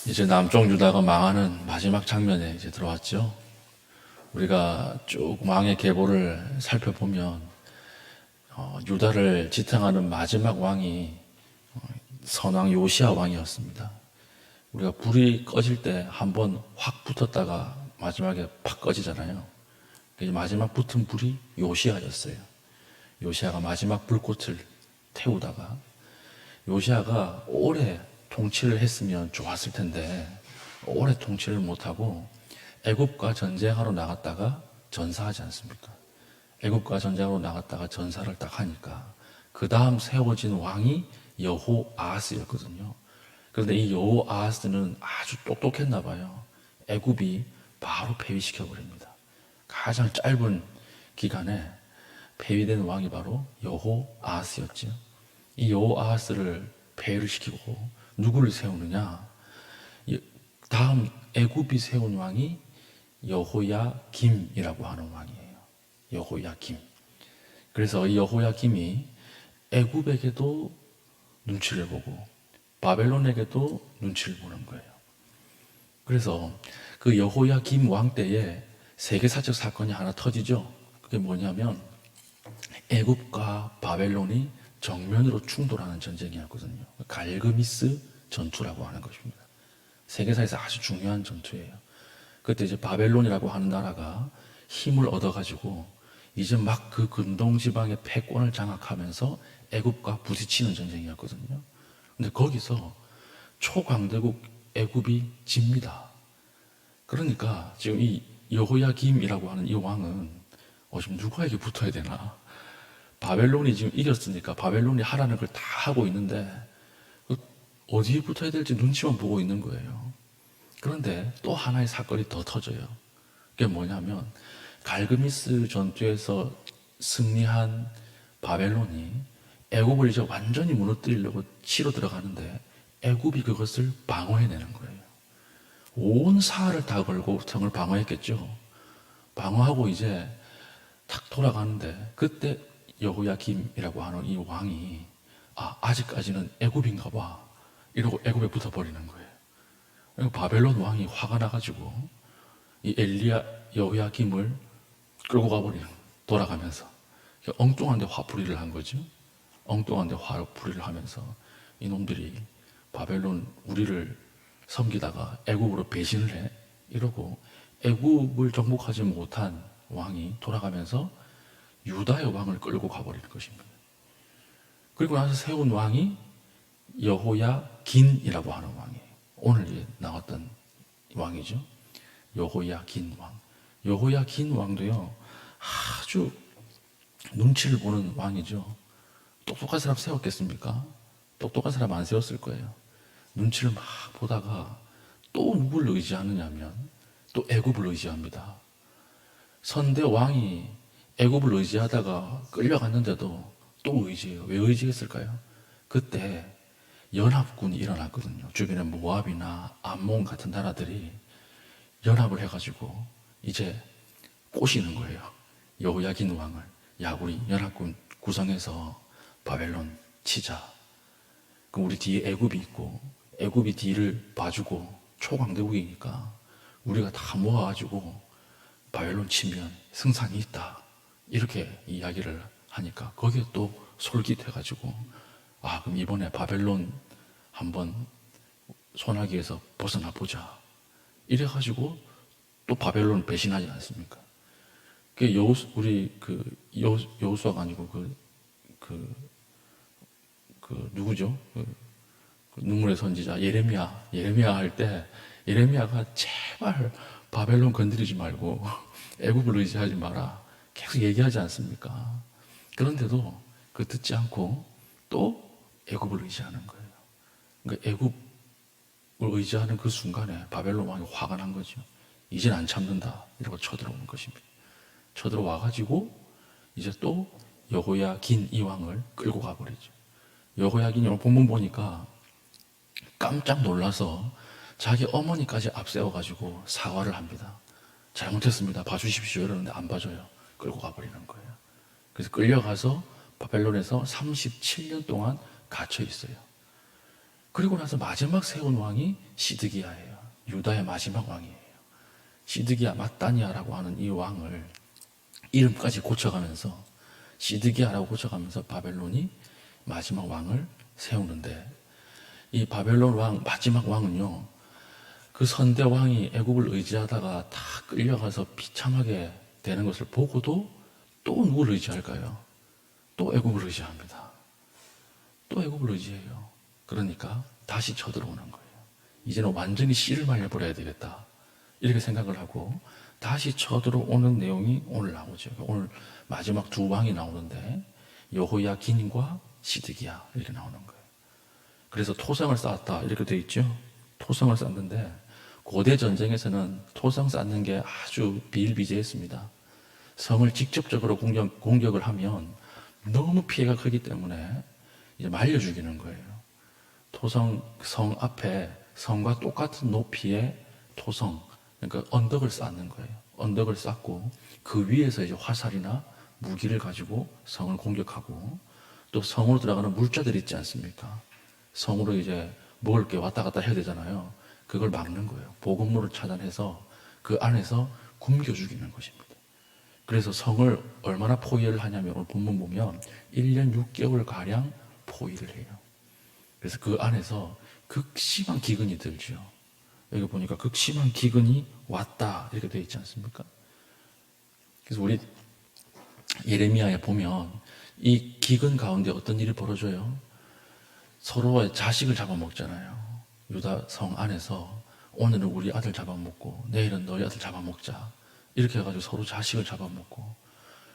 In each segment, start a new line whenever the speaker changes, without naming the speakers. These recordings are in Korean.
이제 남쪽 유다가 망하는 마지막 장면에 이제 들어왔죠. 우리가 쭉 왕의 계보를 살펴보면 유다를 지탱하는 마지막 왕이 선왕 요시야 왕이었습니다. 우리가 불이 꺼질 때 한번 확 붙었다가 마지막에 팍 꺼지잖아요. 마지막 붙은 불이 요시야였어요. 요시야가 마지막 불꽃을 태우다가 요시야가 오래 통치를 했으면 좋았을 텐데 오래 통치를 못하고 애굽과 전쟁하러 나갔다가 전사하지 않습니까? 애굽과 전쟁하러 나갔다가 전사를 딱 하니까 그 다음 세워진 왕이 여호아하스였거든요. 그런데 이 여호아하스는 아주 똑똑했나 봐요. 애굽이 바로 폐위시켜 버립니다. 가장 짧은 기간에 폐위된 왕이 바로 여호아하스였죠. 이 여호아하스를 폐위를 시키고 누구를 세우느냐? 다음 애굽이 세운 왕이 여호야김이라고 하는 왕이에요. 여호야김. 그래서 이 여호야김이 애굽에게도 눈치를 보고 바벨론에게도 눈치를 보는 거예요. 그래서 그 여호야김 왕 때에 세계사적 사건이 하나 터지죠. 그게 뭐냐면 애굽과 바벨론이 정면으로 충돌하는 전쟁이었거든요. 갈그미스 전투라고 하는 것입니다. 세계사에서 아주 중요한 전투예요. 그때 이제 바벨론이라고 하는 나라가 힘을 얻어가지고 이제 막 그 근동 지방의 패권을 장악하면서 애굽과 부딪히는 전쟁이었거든요. 근데 거기서 초강대국 애굽이 집니다. 그러니까 지금 이 여호야김이라고 하는 이 왕은 지금 누구에게 붙어야 되나? 바벨론이 지금 이겼으니까 바벨론이 하라는 걸 다 하고 있는데 어디에 붙어야 될지 눈치만 보고 있는 거예요. 그런데 또 하나의 사건이 더 터져요. 그게 뭐냐면 갈그미스 전투에서 승리한 바벨론이 애굽을 이제 완전히 무너뜨리려고 치러 들어가는데 애굽이 그것을 방어해내는 거예요. 온 사활을 다 걸고 성을 방어했겠죠. 방어하고 이제 탁 돌아가는데 그때 여호야김이라고 하는 이 왕이 아직까지는 애굽인가 봐 이러고 애굽에 붙어버리는 거예요. 바벨론 왕이 화가 나가지고 이 여호야김을 끌고 가버리는 거예요. 돌아가면서 엉뚱한 데 화풀이를 한 거죠. 엉뚱한 데 화풀이를 하면서 이놈들이 바벨론 우리를 섬기다가 애굽으로 배신을 해 이러고 애굽을 정복하지 못한 왕이 돌아가면서 유다의 왕을 끌고 가버리는 것입니다. 그리고 나서 세운 왕이 여호야긴이라고 하는 왕이에요. 오늘 나왔던 왕이죠. 여호야긴 왕. 여호야긴 왕도요, 아주 눈치를 보는 왕이죠. 똑똑한 사람 세웠겠습니까? 똑똑한 사람 안 세웠을 거예요. 눈치를 막 보다가 또 누구를 의지하느냐면 또 애굽을 의지합니다. 선대 왕이 애굽을 의지하다가 끌려갔는데도 또 의지해요. 왜 의지했을까요? 그때 연합군이 일어났거든요. 주변에 모압이나 암몬 같은 나라들이 연합을 해가지고 이제 꼬시는 거예요. 여호야긴 왕을. 우리 연합군 구성해서 바벨론 치자. 그럼 우리 뒤에 애굽이 있고 애굽이 뒤를 봐주고 초강대국이니까 우리가 다 모아가지고 바벨론 치면 승산이 있다. 이렇게 이야기를 하니까 거기에 또 솔깃해가지고 그럼 이번에 바벨론 한번 소나기에서 벗어나 보자. 이래가지고 또 바벨론 배신하지 않습니까? 우리 여호수아가 아니고 누구죠? 눈물의 선지자 예레미야 할 때 예레미야가 제발 바벨론 건드리지 말고 애굽을 의지하지 마라 계속 얘기하지 않습니까? 그런데도 그 듣지 않고 또 애굽을 의지하는 거예요. 그러니까 애굽을 의지하는 그 순간에 바벨론 왕이 화가 난 거죠. 이젠 안 참는다 이러고 쳐들어오는 것입니다. 쳐들어와가지고 이제 또 여호야긴 이 왕을 끌고 가버리죠. 여호야긴이 본문 보니까 깜짝 놀라서 자기 어머니까지 앞세워가지고 사과를 합니다. 잘못했습니다. 봐주십시오. 이러는데 안 봐줘요. 끌고 가버리는 거예요. 그래서 끌려가서 바벨론에서 37년 동안 갇혀 있어요. 그리고 나서 마지막 세운 왕이 시드기야예요. 유다의 마지막 왕이에요. 시드기야 마따니아라고 하는 이 왕을 이름까지 고쳐가면서 시드기야라고 고쳐가면서 바벨론이 마지막 왕을 세우는데, 이 바벨론 왕 마지막 왕은요, 그 선대 왕이 애굽을 의지하다가 다 끌려가서 비참하게 되는 것을 보고도 또 누구를 의지할까요? 또 애굽을 의지합니다. 또 애굽을 의지해요. 그러니까 다시 쳐들어오는 거예요. 이제는 완전히 씨를 말려버려야 되겠다, 이렇게 생각을 하고 다시 쳐들어오는 내용이 오늘 나오죠. 오늘 마지막 두 왕이 나오는데 여호야긴과 시드기야 이렇게 나오는 거예요. 그래서 토성을 쌓았다 이렇게 되어 있죠. 토성을 쌓는데 고대 전쟁에서는 토성 쌓는 게 아주 비일비재했습니다. 성을 직접적으로 공격을 하면 너무 피해가 크기 때문에 이제 말려 죽이는 거예요. 토성, 성 앞에 성과 똑같은 높이의 토성, 그러니까 언덕을 쌓는 거예요. 언덕을 쌓고 그 위에서 이제 화살이나 무기를 가지고 성을 공격하고, 또 성으로 들어가는 물자들 있지 않습니까? 성으로 이제 먹을 게 왔다 갔다 해야 되잖아요. 그걸 막는 거예요. 보급로를 차단해서 그 안에서 굶겨 죽이는 것입니다. 그래서 성을 얼마나 포위를 하냐면 오늘 본문 보면 1년 6개월 가량 포위를 해요. 그래서 그 안에서 극심한 기근이 들죠. 여기 보니까 극심한 기근이 왔다 이렇게 되어 있지 않습니까? 그래서 우리 예레미야에 보면 이 기근 가운데 어떤 일이 벌어져요? 서로의 자식을 잡아먹잖아요. 유다 성 안에서 오늘은 우리 아들 잡아먹고 내일은 너희 아들 잡아먹자 이렇게 해가지고 서로 자식을 잡아먹고,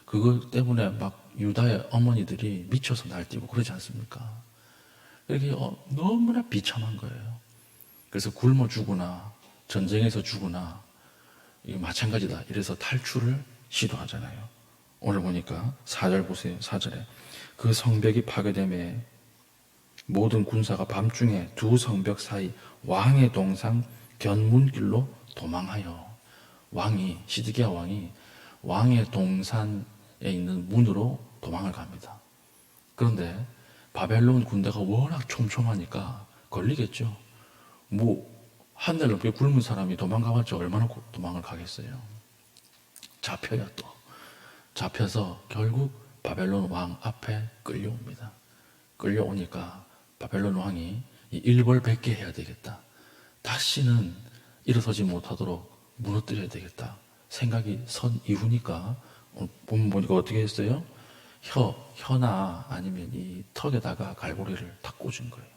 그것 때문에 막 유다의 어머니들이 미쳐서 날뛰고 그러지 않습니까? 이게 너무나 비참한 거예요. 그래서 굶어 죽거나 전쟁에서 죽거나 이게 마찬가지다 이래서 탈출을 시도하잖아요. 오늘 보니까 4절 보세요. 4절에 그 성벽이 파괴됨에 모든 군사가 밤중에 두 성벽 사이 왕의 동산 견문길로 도망하여, 왕이 시드기야 왕이 왕의 동산에 있는 문으로 도망을 갑니다. 그런데 바벨론 군대가 워낙 촘촘하니까 걸리겠죠. 뭐 하늘 높이 굶은 사람이 도망가봤자 얼마나 도망을 가겠어요. 잡혀요. 또 잡혀서 결국 바벨론 왕 앞에 끌려옵니다. 끌려오니까 바벨론 왕이 일벌백계 해야 되겠다, 다시는 일어서지 못하도록 무너뜨려야 되겠다 생각이 선 이후니까 보면 보니까 어떻게 했어요? 혀나 아니면 이 턱에다가 갈고리를 탁 꽂은 거예요.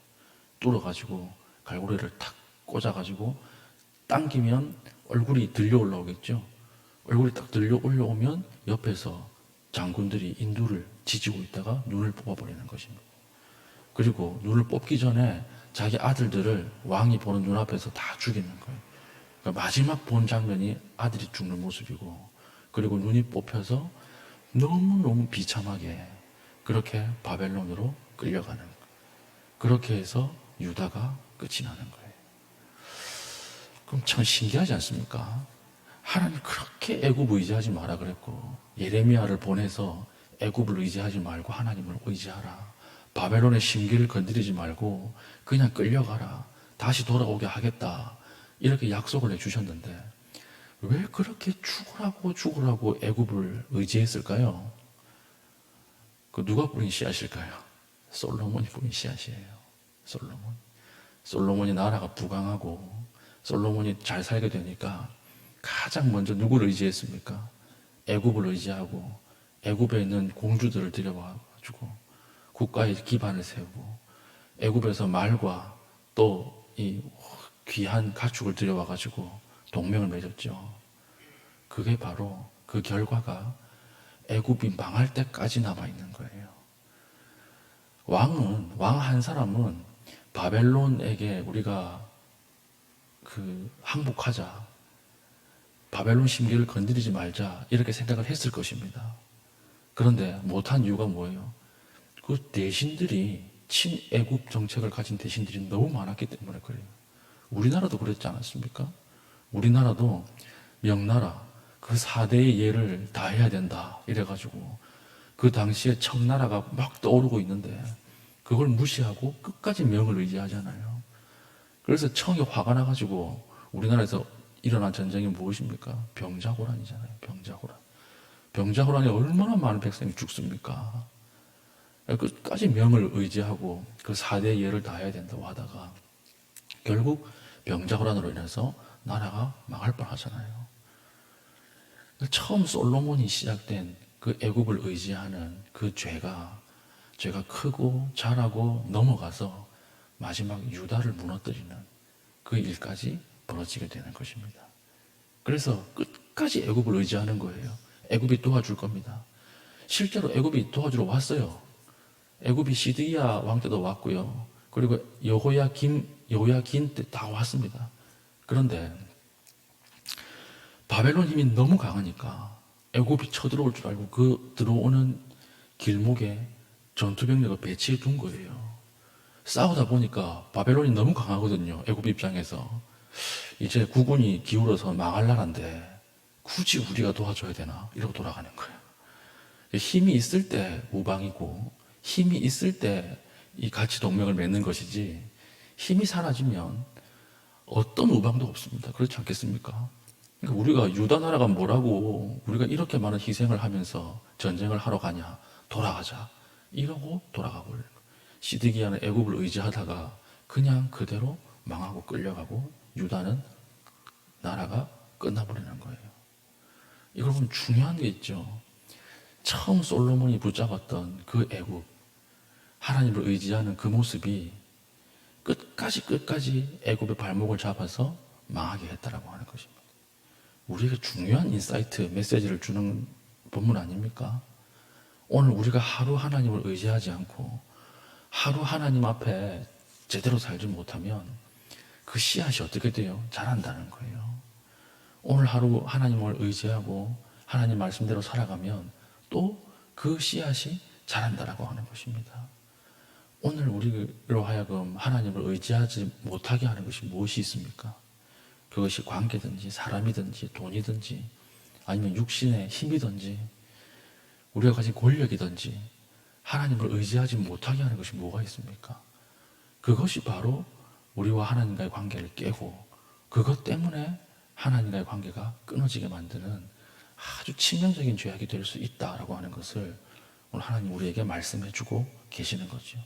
뚫어가지고 갈고리를 탁 꽂아가지고 당기면 얼굴이 들려 올라오겠죠. 얼굴이 딱 들려 올라오면 옆에서 장군들이 인두를 지지고 있다가 눈을 뽑아버리는 것입니다. 그리고 눈을 뽑기 전에 자기 아들들을 왕이 보는 눈앞에서 다 죽이는 거예요. 그러니까 마지막 본 장면이 아들이 죽는 모습이고, 그리고 눈이 뽑혀서 너무너무 비참하게 그렇게 바벨론으로 끌려가는 거예요. 그렇게 해서 유다가 끝이 나는 거예요. 그럼 참 신기하지 않습니까? 하나님 그렇게 애굽 의지하지 마라 그랬고, 예레미야를 보내서 애굽을 의지하지 말고 하나님을 의지하라, 바벨론의 심기를 건드리지 말고 그냥 끌려가라, 다시 돌아오게 하겠다, 이렇게 약속을 해주셨는데 왜 그렇게 죽으라고 애굽을 의지했을까요? 그 누가 뿌린 씨앗일까요? 솔로몬이 뿌린 씨앗이에요. 솔로몬이 나라가 부강하고 솔로몬이 잘 살게 되니까 가장 먼저 누구를 의지했습니까? 애굽을 의지하고 애굽에 있는 공주들을 들여와가지고 국가의 기반을 세우고, 애굽에서 말과 또 이 귀한 가축을 들여와가지고 동맹을 맺었죠. 그게 바로 그 결과가 애굽이 망할 때까지 남아있는 거예요. 왕 한 사람은 바벨론에게 우리가 항복하자, 바벨론 심기를 건드리지 말자 이렇게 생각을 했을 것입니다. 그런데 못한 이유가 뭐예요? 그 대신들이 친애굽 정책을 가진 대신들이 너무 많았기 때문에 그래요. 우리나라도 그랬지 않았습니까? 우리나라도 명나라 그 4대의 예를 다 해야 된다 이래가지고 그 당시에 청나라가 막 떠오르고 있는데 그걸 무시하고 끝까지 명을 의지하잖아요. 그래서 청이 화가 나가지고 우리나라에서 일어난 전쟁이 무엇입니까? 병자호란이잖아요. 병자호란. 병자호란에 얼마나 많은 백성이 죽습니까? 끝까지 명을 의지하고 그 4대 예를 다해야 된다고 하다가 결국 병자호란으로 인해서 나라가 망할 뻔하잖아요. 처음 솔로몬이 시작된 그 애굽을 의지하는 그 죄가 크고 자라고 넘어가서 마지막 유다를 무너뜨리는 그 일까지 벌어지게 되는 것입니다. 그래서 끝까지 애굽을 의지하는 거예요. 애굽이 도와줄 겁니다. 실제로 애굽이 도와주러 왔어요. 애굽이 시드기야 왕 때도 왔고요. 그리고 여호야긴 때 다 왔습니다. 그런데 바벨론 힘이 너무 강하니까 애굽이 쳐들어올 줄 알고 그 들어오는 길목에 전투병력을 배치해 둔 거예요. 싸우다 보니까 바벨론이 너무 강하거든요. 애굽 입장에서. 이제 국군이 기울어서 망할 나라인데 굳이 우리가 도와줘야 되나? 이러고 돌아가는 거예요. 힘이 있을 때 우방이고 힘이 있을 때 이 같이 동맹을 맺는 것이지 힘이 사라지면 어떤 우방도 없습니다. 그렇지 않겠습니까? 그러니까 우리가 유다 나라가 뭐라고 우리가 이렇게 많은 희생을 하면서 전쟁을 하러 가냐? 돌아가자. 이러고 돌아가 버려요. 시드기야는 애굽을 의지하다가 그냥 그대로 망하고 끌려가고 유다는 나라가 끝나버리는 거예요. 이걸 보면 중요한 게 있죠. 처음 솔로몬이 붙잡았던 그 애굽, 하나님을 의지하는 그 모습이 끝까지 애굽의 발목을 잡아서 망하게 했다라고 하는 것입니다. 우리에게 중요한 인사이트, 메시지를 주는 본문 아닙니까? 오늘 우리가 하루 하나님을 의지하지 않고 하루 하나님 앞에 제대로 살지 못하면 그 씨앗이 어떻게 돼요? 자란다는 거예요. 오늘 하루 하나님을 의지하고 하나님 말씀대로 살아가면 또 그 씨앗이 자란다라고 하는 것입니다. 오늘 우리로 하여금 하나님을 의지하지 못하게 하는 것이 무엇이 있습니까? 그것이 관계든지 사람이든지 돈이든지 아니면 육신의 힘이든지 우리가 가진 권력이든지 하나님을 의지하지 못하게 하는 것이 뭐가 있습니까? 그것이 바로 우리와 하나님과의 관계를 깨고 그것 때문에 하나님과의 관계가 끊어지게 만드는 아주 치명적인 죄악이 될 수 있다라고 하는 것을 오늘 하나님 우리에게 말씀해 주고 계시는 거죠.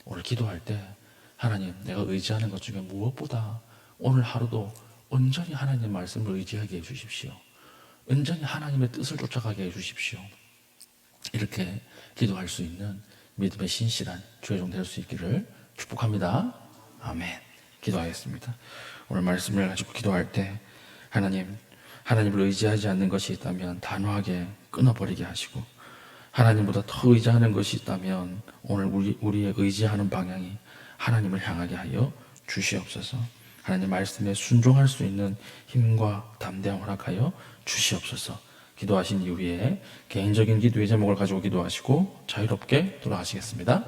오늘 기도할 때 하나님 내가 의지하는 것 중에 무엇보다 오늘 하루도 온전히 하나님 말씀을 의지하게 해주십시오. 온전히 하나님의 뜻을 쫓아가게 해주십시오. 이렇게 기도할 수 있는 믿음의 신실한 주의 종 될 수 있기를 축복합니다. 아멘. 기도하겠습니다. 오늘 말씀을 가지고 기도할 때 하나님을 의지하지 않는 것이 있다면 단호하게 끊어버리게 하시고 하나님보다 더 의지하는 것이 있다면 오늘 우리의 의지하는 방향이 하나님을 향하게 하여 주시옵소서. 하나님 말씀에 순종할 수 있는 힘과 담대함 허락하여 주시옵소서. 기도하신 이후에 개인적인 기도의 제목을 가지고 기도하시고 자유롭게 돌아가시겠습니다.